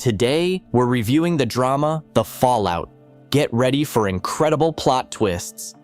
Today, we're reviewing the drama, The Fallout. Get ready for incredible plot twists.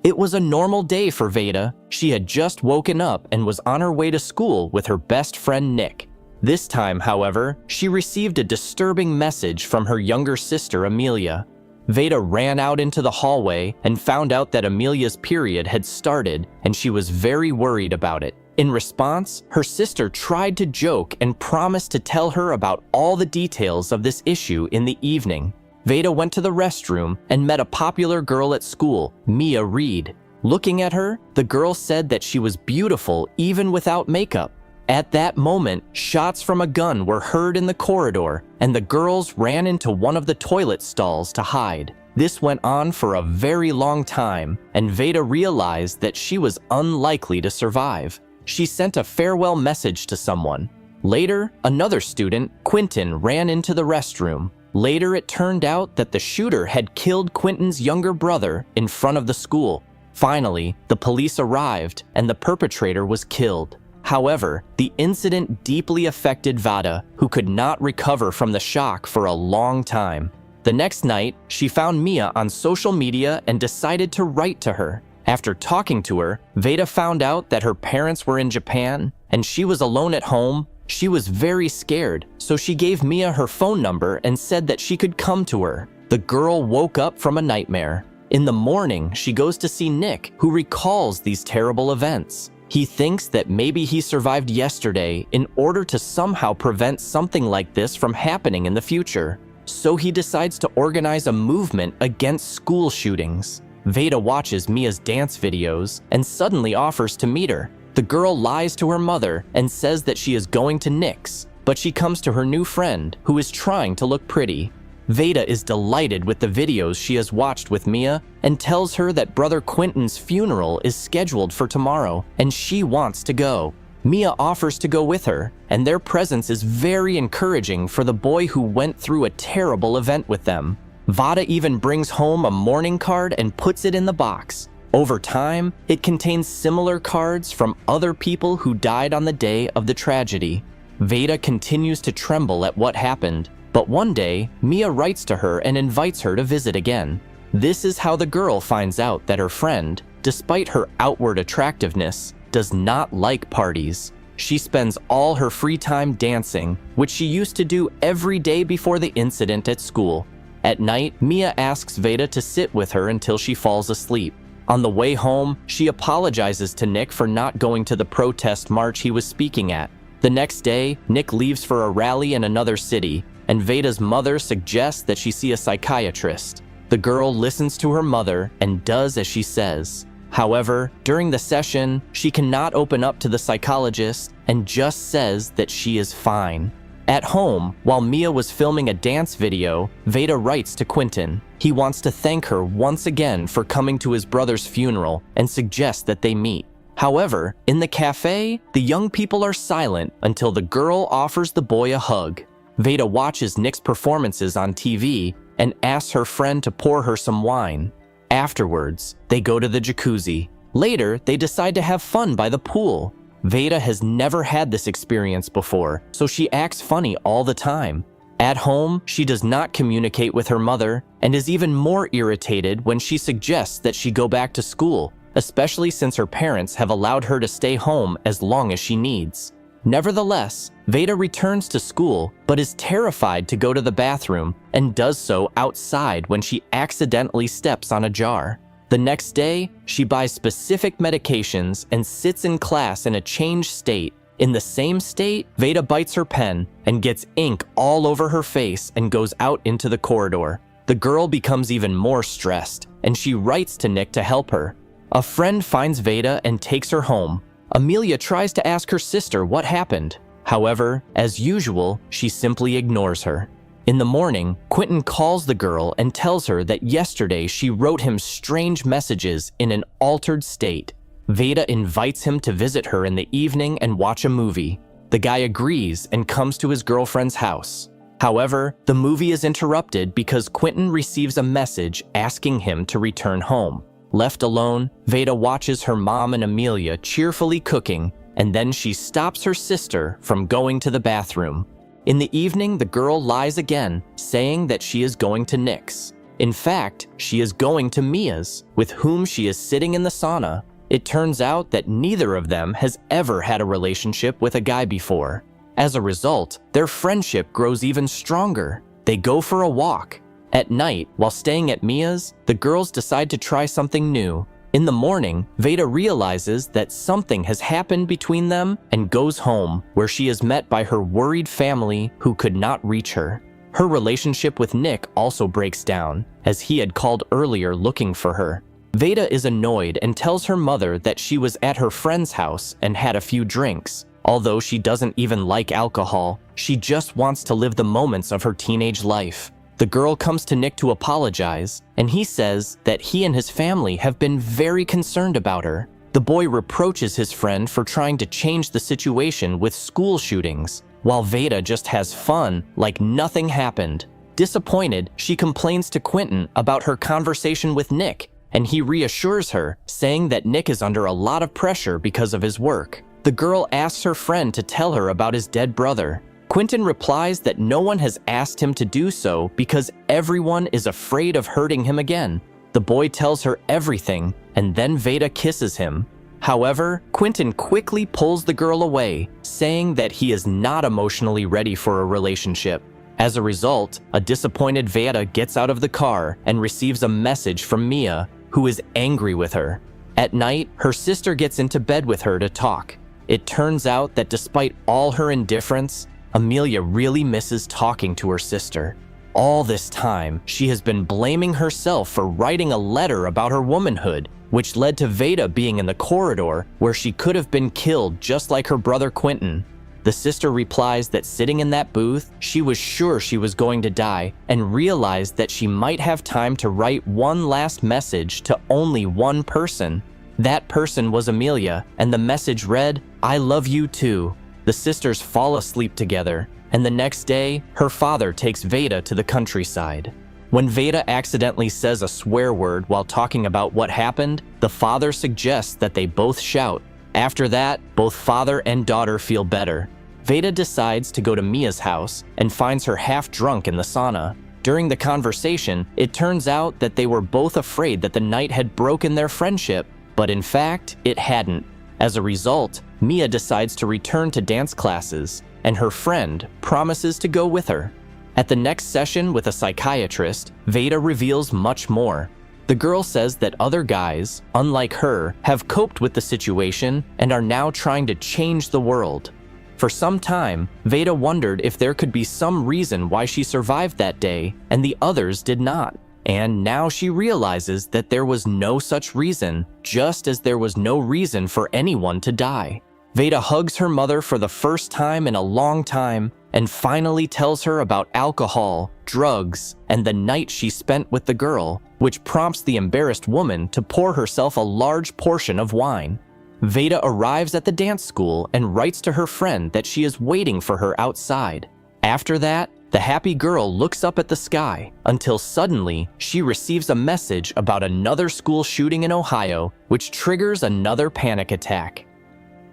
It was a normal day for Veda. She had just woken up and was on her way to school with her best friend Nick. This time, however, she received a disturbing message from her younger sister Amelia. Veda ran out into the hallway and found out that Amelia's period had started, and she was very worried about it. In response, her sister tried to joke and promised to tell her about all the details of this issue in the evening. Veda went to the restroom and met a popular girl at school, Mia Reed. Looking at her, the girl said that she was beautiful even without makeup. At that moment, shots from a gun were heard in the corridor, and the girls ran into one of the toilet stalls to hide. This went on for a very long time, and Veda realized that she was unlikely to survive. She sent a farewell message to someone. Later, another student, Quentin, ran into the restroom. Later, it turned out that the shooter had killed Quentin's younger brother in front of the school. Finally, the police arrived, and the perpetrator was killed. However, the incident deeply affected Veda, who could not recover from the shock for a long time. The next night, she found Mia on social media and decided to write to her. After talking to her, Veda found out that her parents were in Japan and she was alone at home. She was very scared, so she gave Mia her phone number and said that she could come to her. The girl woke up from a nightmare. In the morning, she goes to see Nick, who recalls these terrible events. He thinks that maybe he survived yesterday in order to somehow prevent something like this from happening in the future. So he decides to organize a movement against school shootings. Veda watches Mia's dance videos and suddenly offers to meet her. The girl lies to her mother and says that she is going to Nick's, but she comes to her new friend, who is trying to look pretty. Veda is delighted with the videos she has watched with Mia and tells her that brother Quentin's funeral is scheduled for tomorrow and she wants to go. Mia offers to go with her, and their presence is very encouraging for the boy who went through a terrible event with them. Veda even brings home a mourning card and puts it in the box. Over time, it contains similar cards from other people who died on the day of the tragedy. Veda continues to tremble at what happened, but one day, Mia writes to her and invites her to visit again. This is how the girl finds out that her friend, despite her outward attractiveness, does not like parties. She spends all her free time dancing, which she used to do every day before the incident at school. At night, Mia asks Veda to sit with her until she falls asleep. On the way home, she apologizes to Nick for not going to the protest march he was speaking at. The next day, Nick leaves for a rally in another city, and Veda's mother suggests that she see a psychiatrist. The girl listens to her mother and does as she says. However, during the session, she cannot open up to the psychologist and just says that she is fine. At home, while Mia was filming a dance video, Veda writes to Quentin. He wants to thank her once again for coming to his brother's funeral and suggests that they meet. However, in the cafe, the young people are silent until the girl offers the boy a hug. Veda watches Nick's performances on TV and asks her friend to pour her some wine. Afterwards, they go to the jacuzzi. Later, they decide to have fun by the pool. Veda has never had this experience before, so she acts funny all the time. At home, she does not communicate with her mother and is even more irritated when she suggests that she go back to school, especially since her parents have allowed her to stay home as long as she needs. Nevertheless, Veda returns to school but is terrified to go to the bathroom and does so outside when she accidentally steps on a jar. The next day, she buys specific medications and sits in class in a changed state. In the same state, Veda bites her pen and gets ink all over her face and goes out into the corridor. The girl becomes even more stressed, and she writes to Nick to help her. A friend finds Veda and takes her home. Amelia tries to ask her sister what happened. However, as usual, she simply ignores her. In the morning, Quentin calls the girl and tells her that yesterday she wrote him strange messages in an altered state. Veda invites him to visit her in the evening and watch a movie. The guy agrees and comes to his girlfriend's house. However, the movie is interrupted because Quentin receives a message asking him to return home. Left alone, Veda watches her mom and Amelia cheerfully cooking, and then she stops her sister from going to the bathroom. In the evening, the girl lies again, saying that she is going to Nick's. In fact, she is going to Mia's, with whom she is sitting in the sauna. It turns out that neither of them has ever had a relationship with a guy before. As a result, their friendship grows even stronger. They go for a walk. At night, while staying at Mia's, the girls decide to try something new. In the morning, Veda realizes that something has happened between them and goes home, where she is met by her worried family who could not reach her. Her relationship with Nick also breaks down, as he had called earlier looking for her. Veda is annoyed and tells her mother that she was at her friend's house and had a few drinks. Although she doesn't even like alcohol, she just wants to live the moments of her teenage life. The girl comes to Nick to apologize, and he says that he and his family have been very concerned about her. The boy reproaches his friend for trying to change the situation with school shootings, while Veda just has fun like nothing happened. Disappointed, she complains to Quentin about her conversation with Nick, and he reassures her, saying that Nick is under a lot of pressure because of his work. The girl asks her friend to tell her about his dead brother. Quentin replies that no one has asked him to do so because everyone is afraid of hurting him again. The boy tells her everything, and then Veda kisses him. However, Quentin quickly pulls the girl away, saying that he is not emotionally ready for a relationship. As a result, a disappointed Veda gets out of the car and receives a message from Mia, who is angry with her. At night, her sister gets into bed with her to talk. It turns out that despite all her indifference, Amelia really misses talking to her sister. All this time, she has been blaming herself for writing a letter about her womanhood, which led to Veda being in the corridor where she could have been killed just like her brother Quentin. The sister replies that sitting in that booth, she was sure she was going to die and realized that she might have time to write one last message to only one person. That person was Amelia, and the message read, "I love you too." The sisters fall asleep together, and the next day, her father takes Veda to the countryside. When Veda accidentally says a swear word while talking about what happened, the father suggests that they both shout. After that, both father and daughter feel better. Veda decides to go to Mia's house and finds her half drunk in the sauna. During the conversation, it turns out that they were both afraid that the night had broken their friendship, but in fact, it hadn't. As a result, Mia decides to return to dance classes, and her friend promises to go with her. At the next session with a psychiatrist, Veda reveals much more. The girl says that other guys, unlike her, have coped with the situation and are now trying to change the world. For some time, Veda wondered if there could be some reason why she survived that day and the others did not. And now she realizes that there was no such reason, just as there was no reason for anyone to die. Veda hugs her mother for the first time in a long time and finally tells her about alcohol, drugs, and the night she spent with the girl, which prompts the embarrassed woman to pour herself a large portion of wine. Veda arrives at the dance school and writes to her friend that she is waiting for her outside. After that, the happy girl looks up at the sky until suddenly she receives a message about another school shooting in Ohio, which triggers another panic attack.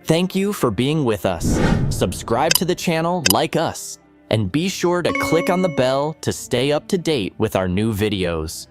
Thank you for being with us. Subscribe to the channel like us, and be sure to click on the bell to stay up to date with our new videos.